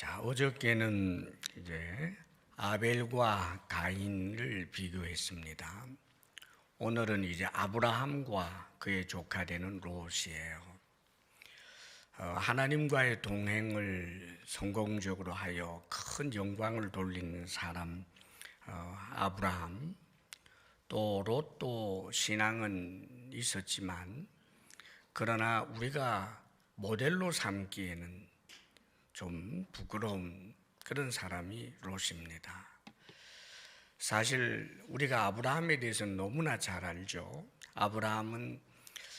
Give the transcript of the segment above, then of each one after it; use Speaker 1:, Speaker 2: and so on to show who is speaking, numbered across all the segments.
Speaker 1: 자, 어저께는 이제 아벨과 가인을 비교했습니다. 오늘은 이제 아브라함과 그의 조카 되는 롯이에요. 하나님과의 동행을 성공적으로 하여 큰 영광을 돌리는 사람 아브라함, 또 롯도 신앙은 있었지만 그러나 우리가 모델로 삼기에는 좀 부끄러운 그런 사람이 롯입니다. 사실 우리가 아브라함에 대해서는 너무나 잘 알죠. 아브라함은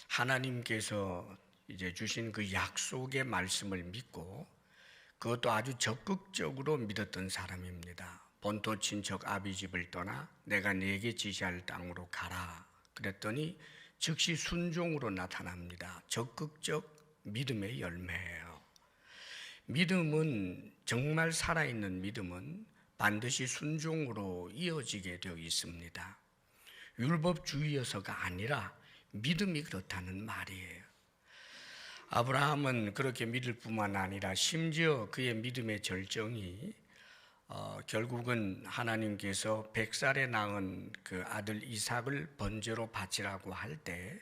Speaker 1: 하나님께서 이제 주신 그 약속의 말씀을 믿고 그것도 아주 적극적으로 믿었던 사람입니다. 본토 친척 아비 집을 떠나 내가 네게 지시할 땅으로 가라 그랬더니 즉시 순종으로 나타납니다. 적극적 믿음의 열매예요. 믿음은, 정말 살아있는 믿음은 반드시 순종으로 이어지게 되어 있습니다. 율법주의여서가 아니라 믿음이 그렇다는 말이에요. 아브라함은 그렇게 믿을 뿐만 아니라 심지어 그의 믿음의 절정이 결국은 하나님께서 100살에 낳은 그 아들 이삭을 번제로 바치라고 할 때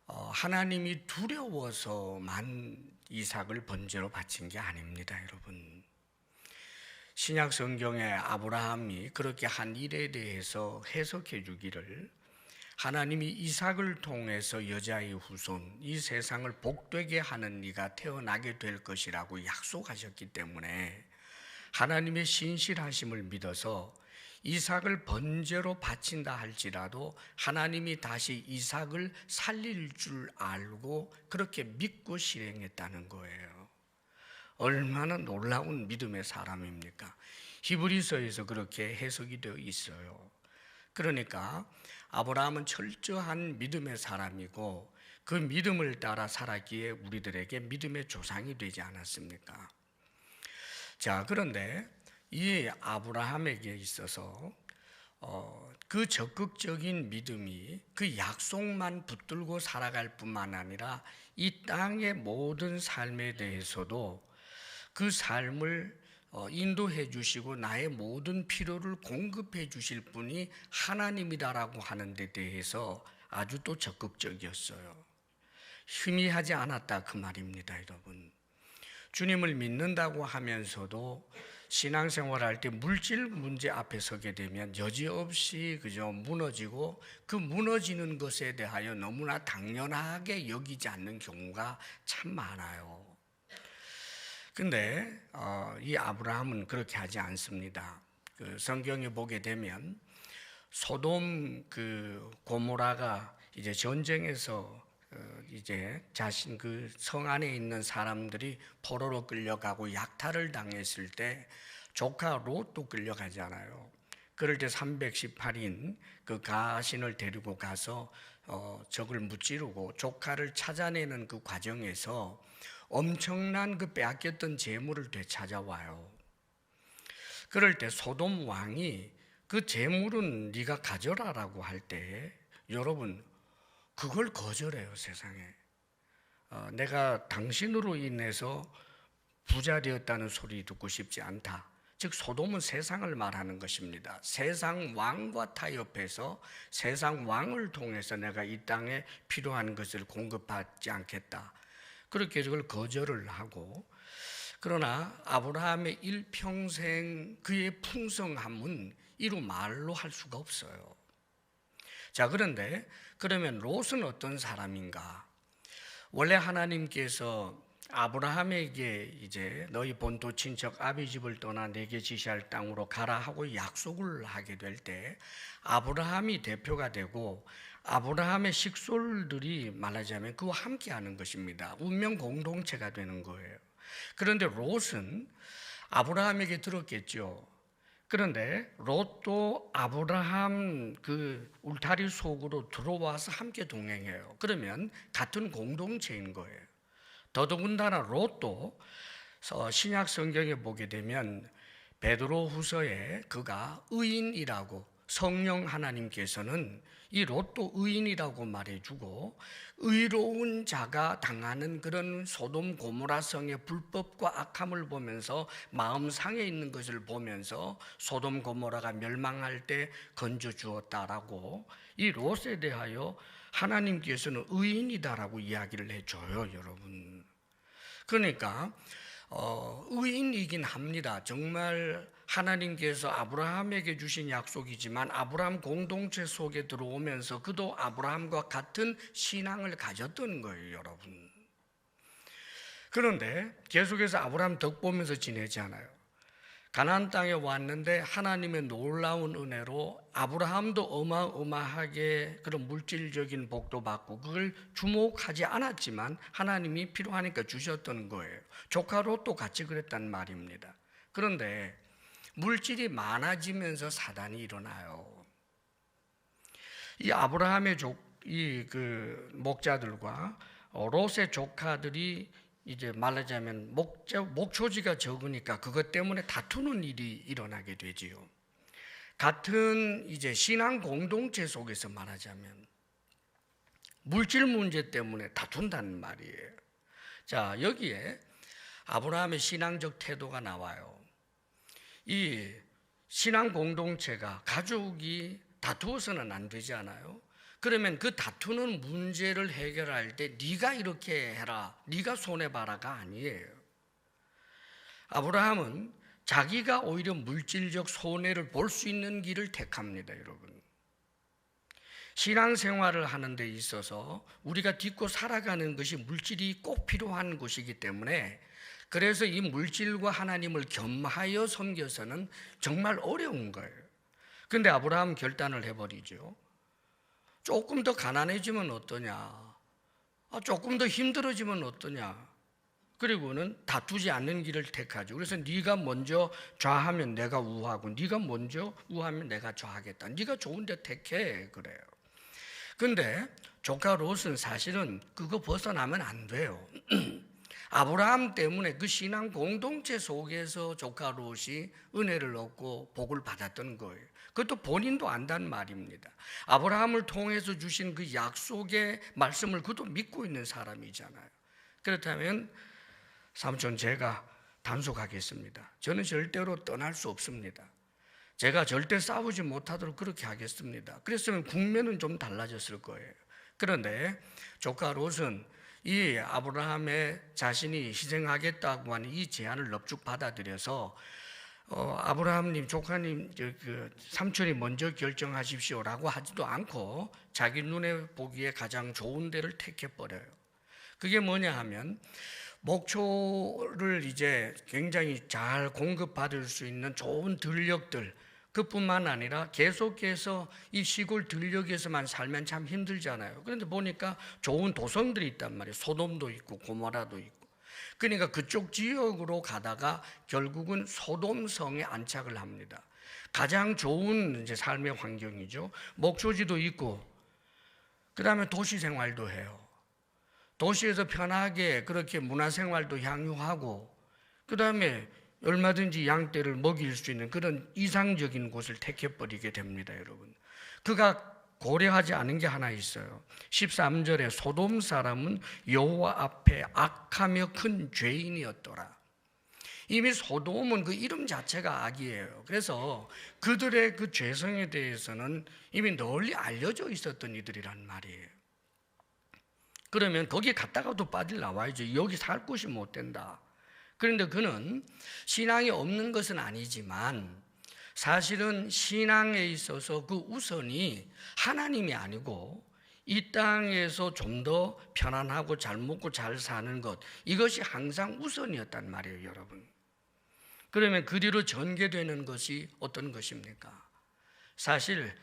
Speaker 1: 하나님이 두려워서만 이삭을 번제로 바친 게 아닙니다, 여러분. 신약 성경에 아브라함이 그렇게 한 일에 대해서 해석해 주기를 하나님이 이삭을 통해서 여자의 후손, 이 세상을 복되게 하는 이가 태어나게 될 것이라고 약속하셨기 때문에 하나님의 신실하심을 믿어서 이삭을 번제로 바친다 할지라도 하나님이 다시 이삭을 살릴 줄 알고 그렇게 믿고 실행했다는 거예요. 얼마나 놀라운 믿음의 사람입니까? 히브리서에서 그렇게 해석이 되어 있어요. 그러니까 아브라함은 철저한 믿음의 사람이고 그 믿음을 따라 살았기에 우리들에게 믿음의 조상이 되지 않았습니까? 자, 그런데 이 아브라함에게 있어서 그 적극적인 믿음이 그 약속만 붙들고 살아갈 뿐만 아니라 이 땅의 모든 삶에 대해서도 그 삶을 인도해 주시고 나의 모든 필요를 공급해 주실 분이 하나님이다라고 하는 데 대해서 아주 또 적극적이었어요. 희미하지 않았다 그 말입니다, 여러분. 주님을 믿는다고 하면서도 신앙생활할 때 물질 문제 앞에 서게 되면 여지없이 그저 무너지고 그 무너지는 것에 대하여 너무나 당연하게 여기지 않는 경우가 참 많아요. 근데 이 아브라함은 그렇게 하지 않습니다. 그 성경에 보게 되면 소돔 그 고모라가 이제 전쟁에서 이제 자신 그 성 안에 있는 사람들이 포로로 끌려가고 약탈을 당했을 때 조카 롯도 끌려가잖아요. 그럴 때 318인 그 가신을 데리고 가서 적을 무찌르고 조카를 찾아내는 그 과정에서 엄청난 그 빼앗겼던 재물을 되찾아와요. 그럴 때 소돔 왕이 그 재물은 네가 가져라라고 할 때 여러분 그걸 거절해요, 세상에. 내가 당신으로 인해서 부자 되었다는 소리 듣고 싶지 않다. 즉 소돔은 세상을 말하는 것입니다. 세상 왕과 타협해서 세상 왕을 통해서 내가 이 땅에 필요한 것을 공급하지 않겠다. 그렇게 그걸 거절을 하고, 그러나 아브라함의 일평생 그의 풍성함은 이루 말로 할 수가 없어요. 자, 그런데 그러면 롯은 어떤 사람인가? 원래 하나님께서 아브라함에게 이제 너희 본토 친척 아비 집을 떠나 내게 지시할 땅으로 가라 하고 약속을 하게 될 때 아브라함이 대표가 되고 아브라함의 식솔들이 말하자면 그와 함께하는 것입니다. 운명 공동체가 되는 거예요. 그런데 롯은 아브라함에게 들었겠죠. 그런데 롯도 아브라함 그 울타리 속으로 들어와서 함께 동행해요. 그러면 같은 공동체인 거예요. 더더군다나 롯도 신약 성경에 보게 되면 베드로 후서에 그가 의인이라고 성령 하나님께서는 이 롯도 의인이라고 말해주고 의로운 자가 당하는 그런 소돔 고모라 성의 불법과 악함을 보면서 마음 상해 있는 것을 보면서 소돔 고모라가 멸망할 때 건져 주었다라고 이 롯에 대하여 하나님께서는 의인이다라고 이야기를 해줘요, 여러분. 그러니까 의인이긴 합니다. 정말 하나님께서 아브라함에게 주신 약속이지만 아브라함 공동체 속에 들어오면서 그도 아브라함과 같은 신앙을 가졌던 거예요, 여러분. 그런데 계속해서 아브라함 덕 보면서 지내잖아요. 가나안 땅에 왔는데 하나님의 놀라운 은혜로 아브라함도 어마어마하게 그런 물질적인 복도 받고 그걸 주목하지 않았지만 하나님이 필요하니까 주셨던 거예요. 조카 롯도 같이 그랬단 말입니다. 그런데 물질이 많아지면서 사단이 일어나요. 이 아브라함의 목자들과 롯의 조카들이 이제 말하자면 목초지가 적으니까 그것 때문에 다투는 일이 일어나게 되지요. 같은 이제 신앙 공동체 속에서 말하자면 물질 문제 때문에 다툰다는 말이에요. 자, 여기에 아브라함의 신앙적 태도가 나와요. 이 신앙 공동체가 가족이 다투어서는 안 되지 않아요? 그러면 그 다투는 문제를 해결할 때 네가 이렇게 해라, 네가 손해봐라가 아니에요. 아브라함은 자기가 오히려 물질적 손해를 볼 수 있는 길을 택합니다, 여러분. 신앙생활을 하는 데 있어서 우리가 딛고 살아가는 것이 물질이 꼭 필요한 것이기 때문에 그래서 이 물질과 하나님을 겸하여 섬겨서는 정말 어려운 거예요. 그런데 아브라함 결단을 해버리죠. 조금 더 가난해지면 어떠냐, 조금 더 힘들어지면 어떠냐, 그리고는 다투지 않는 길을 택하죠. 그래서 네가 먼저 좌하면 내가 우하고 네가 먼저 우하면 내가 좌하겠다, 네가 좋은 데 택해, 그래요. 근데 조카 롯은 사실은 그거 벗어나면 안 돼요. 아브라함 때문에 그 신앙 공동체 속에서 조카 롯이 은혜를 얻고 복을 받았던 거예요. 그것도 본인도 안다는 말입니다. 아브라함을 통해서 주신 그 약속의 말씀을 그도 믿고 있는 사람이잖아요. 그렇다면 삼촌, 제가 단속하겠습니다. 저는 절대로 떠날 수 없습니다. 제가 절대 싸우지 못하도록 그렇게 하겠습니다. 그랬으면 국면은 좀 달라졌을 거예요. 그런데 조카 롯은 이 아브라함의 자신이 희생하겠다고 하는 이 제안을 넙죽 받아들여서 아브라함님, 조카님, 삼촌이 먼저 결정하십시오라고 하지도 않고 자기 눈에 보기에 가장 좋은 데를 택해버려요. 그게 뭐냐 하면 목초를 이제 굉장히 잘 공급받을 수 있는 좋은 들녘들, 그뿐만 아니라 계속해서 이 시골 들녘에서만 살면 참 힘들잖아요. 그런데 보니까 좋은 도성들이 있단 말이에요. 소돔도 있고 고모라도 있고. 그러니까 그쪽 지역으로 가다가 결국은 소돔성에 안착을 합니다. 가장 좋은 이제 삶의 환경이죠. 목초지도 있고, 그 다음에 도시 생활도 해요. 도시에서 편하게 그렇게 문화생활도 향유하고, 그 다음에 얼마든지 양떼를 먹일 수 있는 그런 이상적인 곳을 택해버리게 됩니다, 여러분. 그가 고려하지 않은 게 하나 있어요. 13절에 소돔 사람은 여호와 앞에 악하며 큰 죄인이었더라. 이미 소돔은 그 이름 자체가 악이에요. 그래서 그들의 그 죄성에 대해서는 이미 널리 알려져 있었던 이들이란 말이에요. 그러면 거기 갔다가도 빠질 나와야죠. 여기 살 곳이 못 된다. 그런데 그는 신앙이 없는 것은 아니지만 사실은 신앙에 있어서 그 우선이 하나님이 아니고 이 땅에서 좀 더 편안하고 잘 먹고 잘 사는 것, 이것이 항상 우선이었단 말이에요, 여러분. 그러면 그 뒤로 전개되는 것이 어떤 것입니까? 사실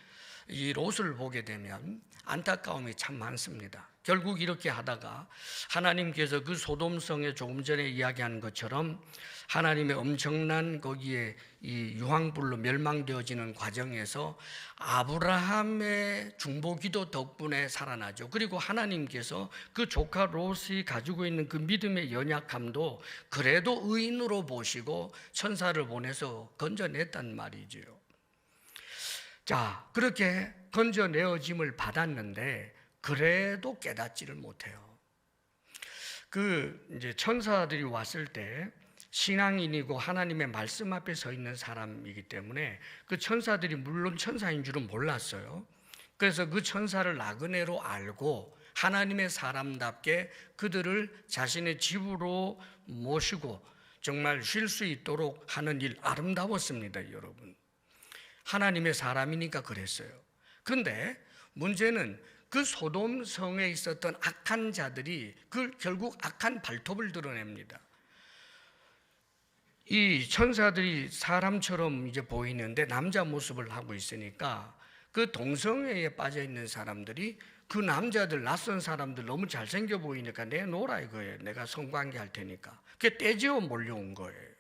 Speaker 1: 이 롯을 보게 되면 안타까움이 참 많습니다. 결국 이렇게 하다가 하나님께서 그 소돔성에 조금 전에 이야기한 것처럼 하나님의 엄청난 거기에 이 유황불로 멸망되어지는 과정에서 아브라함의 중보기도 덕분에 살아나죠. 그리고 하나님께서 그 조카 롯이 가지고 있는 그 믿음의 연약함도 그래도 의인으로 보시고 천사를 보내서 건져냈단 말이죠. 자, 그렇게 건져내어짐을 받았는데 그래도 깨닫지를 못해요. 이제 천사들이 왔을 때 신앙인이고 하나님의 말씀 앞에 서 있는 사람이기 때문에 그 천사들이 물론 천사인 줄은 몰랐어요. 그래서 그 천사를 나그네로 알고 하나님의 사람답게 그들을 자신의 집으로 모시고 정말 쉴 수 있도록 하는 일, 아름다웠습니다, 여러분. 하나님의 사람이니까 그랬어요. 그런데 문제는 그 소돔 성에 있었던 악한 자들이 결국 악한 발톱을 드러냅니다. 이 천사들이 사람처럼 이제 보이는데 남자 모습을 하고 있으니까 그 동성애에 빠져 있는 사람들이 그 남자들, 낯선 사람들 너무 잘생겨 보이니까 내놓으라 이거예요. 내가 성관계 할 테니까. 그게 떼지어 몰려온 거예요.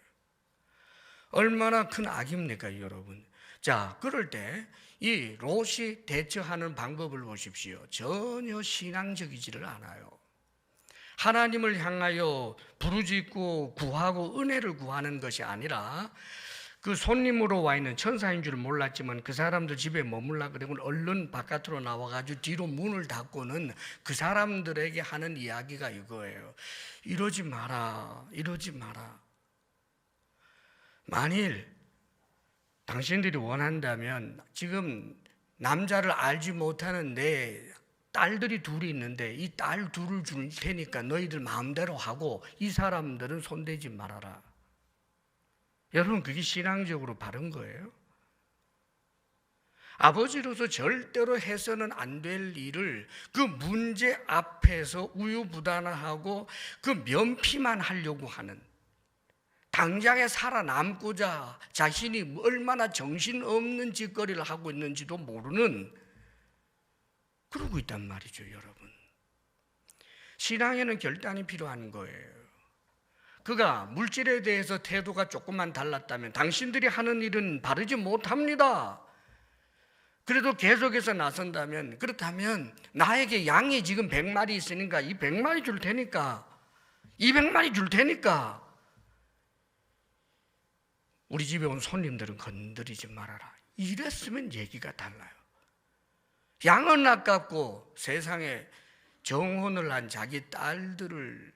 Speaker 1: 얼마나 큰 악입니까, 여러분? 자, 그럴 때 이 롯이 대처하는 방법을 보십시오. 전혀 신앙적이지를 않아요. 하나님을 향하여 부르짖고 구하고 은혜를 구하는 것이 아니라 그 손님으로 와 있는 천사인 줄 몰랐지만 그 사람들 집에 머물라 그러고 얼른 바깥으로 나와가지고 뒤로 문을 닫고는 그 사람들에게 하는 이야기가 이거예요. 이러지 마라, 이러지 마라. 만일 당신들이 원한다면 지금 남자를 알지 못하는 내 딸들이 둘이 있는데 이 딸 둘을 줄 테니까 너희들 마음대로 하고 이 사람들은 손대지 말아라. 여러분, 그게 신앙적으로 바른 거예요? 아버지로서 절대로 해서는 안 될 일을 그 문제 앞에서 우유부단하고 그 면피만 하려고 하는, 당장에 살아남고자 자신이 얼마나 정신없는 짓거리를 하고 있는지도 모르는, 그러고 있단 말이죠, 여러분. 신앙에는 결단이 필요한 거예요. 그가 물질에 대해서 태도가 조금만 달랐다면 당신들이 하는 일은 바르지 못합니다. 그래도 계속해서 나선다면, 그렇다면 나에게 양이 지금 100마리 있으니까 이 100마리 줄 테니까, 200마리 줄 테니까 우리 집에 온 손님들은 건드리지 말아라. 이랬으면 얘기가 달라요. 양은 아깝고 세상에 정혼을 한 자기 딸들을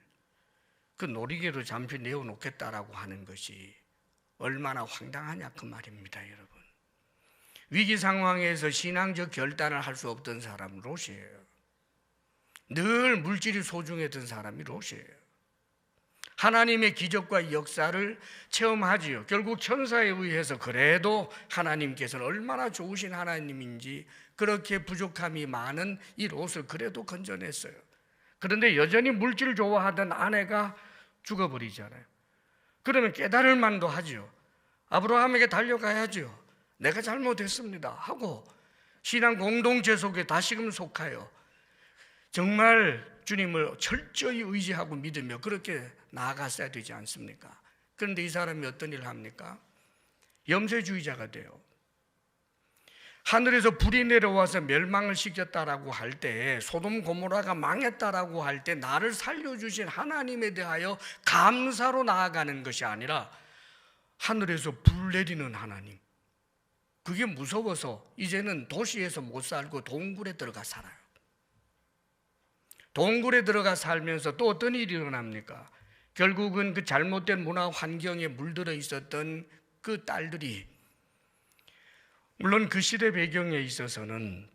Speaker 1: 그 놀이개로 잠시 내어놓겠다라고 하는 것이 얼마나 황당하냐 그 말입니다, 여러분. 위기 상황에서 신앙적 결단을 할 수 없던 사람 롯이에요. 늘 물질이 소중했던 사람이 롯이에요. 하나님의 기적과 역사를 체험하지요. 결국 천사에 의해서 그래도 하나님께서는 얼마나 좋으신 하나님인지 그렇게 부족함이 많은 이 롯을 그래도 건져냈어요. 그런데 여전히 물질을 좋아하던 아내가 죽어버리잖아요. 그러면 깨달을 만도 하죠. 아브라함에게 달려가야죠. 내가 잘못했습니다 하고 신앙 공동체 속에 다시금 속하여 정말 주님을 철저히 의지하고 믿으며 그렇게 나아갔어야 되지 않습니까? 그런데 이 사람이 어떤 일을 합니까? 염세주의자가 돼요. 하늘에서 불이 내려와서 멸망을 시켰다라고 할 때, 소돔 고모라가 망했다라고 할 때 나를 살려주신 하나님에 대하여 감사로 나아가는 것이 아니라 하늘에서 불 내리는 하나님, 그게 무서워서 이제는 도시에서 못 살고 동굴에 들어가 살아요. 동굴에 들어가 살면서 또 어떤 일이 일어납니까? 결국은 그 잘못된 문화 환경에 물들어 있었던 그 딸들이, 물론 그 시대 배경에 있어서는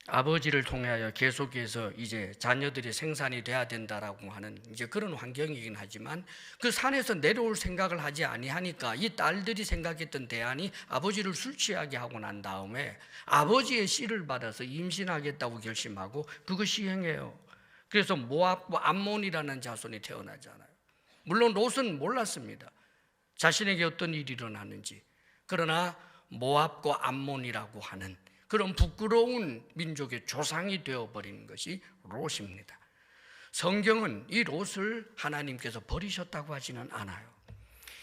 Speaker 1: 아버지를 통하여 계속해서 이제 자녀들이 생산이 돼야 된다라고 하는 이제 그런 환경이긴 하지만 그 산에서 내려올 생각을 하지 아니하니까 이 딸들이 생각했던 대안이 아버지를 술 취하게 하고 난 다음에 아버지의 씨를 받아서 임신하겠다고 결심하고 그거 시행해요. 그래서 모압과 암몬이라는 자손이 태어나잖아요. 물론 롯은 몰랐습니다. 자신에게 어떤 일이 일어나는지. 그러나 모압과 암몬이라고 하는 그런 부끄러운 민족의 조상이 되어버리는 것이 롯입니다. 성경은 이 롯을 하나님께서 버리셨다고 하지는 않아요.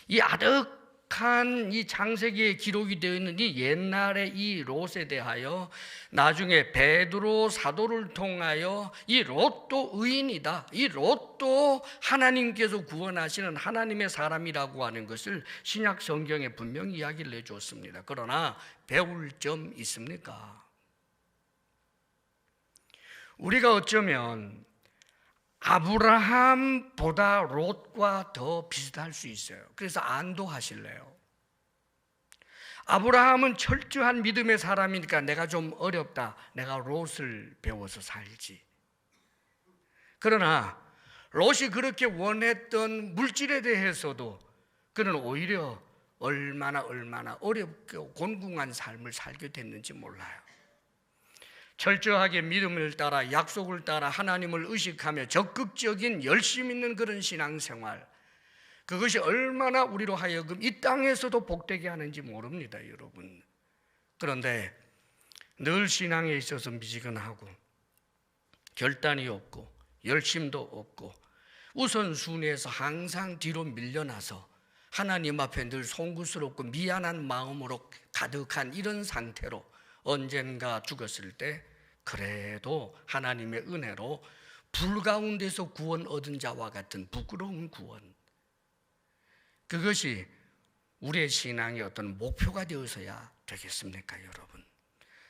Speaker 1: 이 아득한 거룩한 이 창세기에 기록이 되어 있는 이 옛날의 이 롯에 대하여 나중에 베드로 사도를 통하여 이 롯도 의인이다, 이 롯도 하나님께서 구원하시는 하나님의 사람이라고 하는 것을 신약 성경에 분명히 이야기를 해줬습니다. 그러나 배울 점 있습니까? 우리가 어쩌면 아브라함보다 롯과 더 비슷할 수 있어요. 그래서 안도하실래요? 아브라함은 철저한 믿음의 사람이니까 내가 좀 어렵다, 내가 롯을 배워서 살지. 그러나 롯이 그렇게 원했던 물질에 대해서도 그는 오히려 얼마나 어렵고 곤궁한 삶을 살게 됐는지 몰라요. 철저하게 믿음을 따라 약속을 따라 하나님을 의식하며 적극적인 열심 있는 그런 신앙생활, 그것이 얼마나 우리로 하여금 이 땅에서도 복되게 하는지 모릅니다, 여러분. 그런데 늘 신앙에 있어서 미지근하고 결단이 없고 열심도 없고 우선순위에서 항상 뒤로 밀려나서 하나님 앞에 늘 송구스럽고 미안한 마음으로 가득한 이런 상태로 언젠가 죽었을 때 그래도 하나님의 은혜로 불 가운데서 구원 얻은 자와 같은 부끄러운 구원, 그것이 우리의 신앙의 어떤 목표가 되어서야 되겠습니까, 여러분?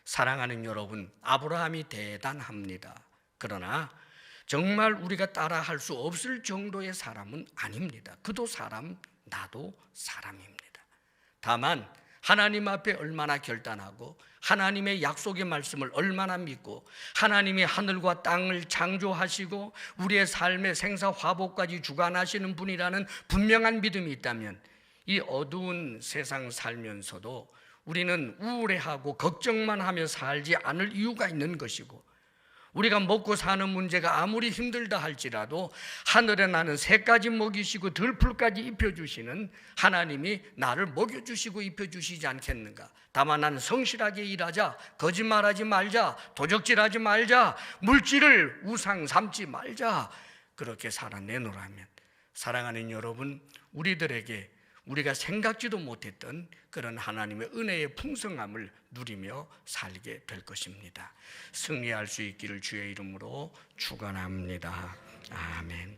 Speaker 1: 사랑하는 여러분, 아브라함이 대단합니다. 그러나 정말 우리가 따라할 수 없을 정도의 사람은 아닙니다. 그도 사람, 나도 사람입니다. 다만 하나님 앞에 얼마나 결단하고 하나님의 약속의 말씀을 얼마나 믿고 하나님이 하늘과 땅을 창조하시고 우리의 삶의 생사화복까지 주관하시는 분이라는 분명한 믿음이 있다면 이 어두운 세상 살면서도 우리는 우울해하고 걱정만 하며 살지 않을 이유가 있는 것이고, 우리가 먹고 사는 문제가 아무리 힘들다 할지라도 하늘에 나는 새까지 먹이시고 들풀까지 입혀주시는 하나님이 나를 먹여주시고 입혀주시지 않겠는가? 다만 나는 성실하게 일하자, 거짓말하지 말자, 도적질하지 말자, 물질을 우상 삼지 말자, 그렇게 살아내노라면 사랑하는 여러분, 우리들에게 우리가 생각지도 못했던 그런 하나님의 은혜의 풍성함을 누리며 살게 될 것입니다. 승리할 수 있기를 주의 이름으로 축원합니다. 아멘.